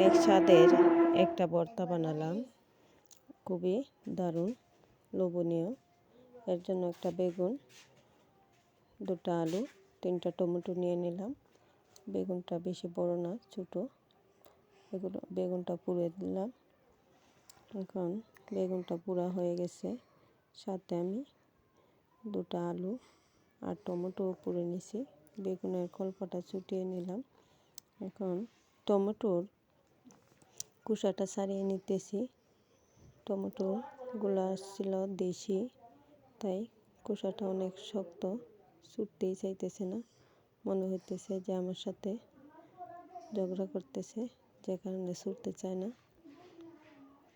অনেক স্বাদের একটা ভর্তা বানালাম, খুবই দারুণ লোভনীয়। এর জন্য একটা বেগুন, দুটো আলু, তিনটা টমেটো নিয়ে নিলাম। বেগুনটা বেশি বড় না, ছোটো। বেগুনটা পুড়ে দিলাম। এখন বেগুনটা পুড়া হয়ে গেছে, সাথে আমি দুটো আলু আর টমেটো পুড়ে নিছি। বেগুনের খোলপাটা ছুটিয়ে নিলাম। এখন টমেটোর কুসাটা ছাড়িয়ে নিতেছি। টমেটোগুলো ছিল দেশি, তাই কুসাটা অনেক শক্ত, ছুটতেই চাইতেছে না। মনে হইতেছে যে আমার সাথে ঝগড়া করতেছে, যে কারণে ছুটতে চায় না।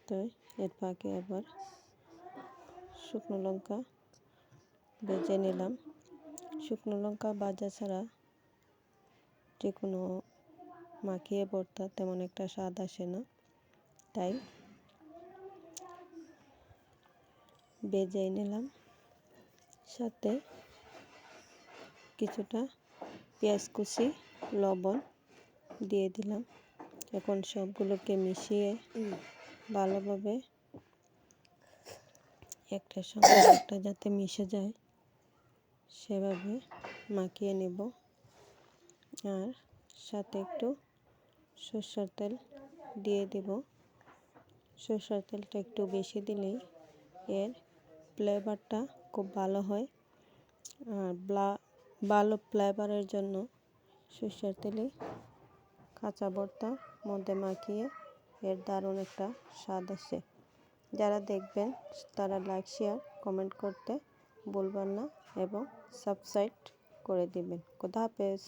তাই এর ফাঁকে আবার শুকনো লঙ্কা ভেজে নিলাম। শুকনো লঙ্কা ভাজা ছাড়া যে কোনো মাখিয়ে ভর্তা তেমন একটা স্বাদ আসে না, তাই ভেজে নিলাম। সাথে কিছুটা পেঁয়াজ কুচি, লবণ দিয়ে দিলাম। এখন সবগুলোকে মিশিয়ে ভালোভাবে একটার সঙ্গে একটা যাতে মিশে যায় সেভাবে মাখিয়ে নেব। আর সাথে একটু সরষের তেল দিয়ে দেব। সরষের তেলটা একটু বেশি দিলেই এর ফ্লেভারটা খুব ভালো হয়। আর ভালো ফ্লেভারের জন্য সরষের তেলে কাঁচা ভর্তার মধ্যে মাখিয়ে এর দারুণ একটা স্বাদ আসে। যারা দেখবেন তারা লাইক, শেয়ার, কমেন্ট করতে ভুলবেন না এবং সাবস্ক্রাইব করে দিবেন। খোদা হাফেজ।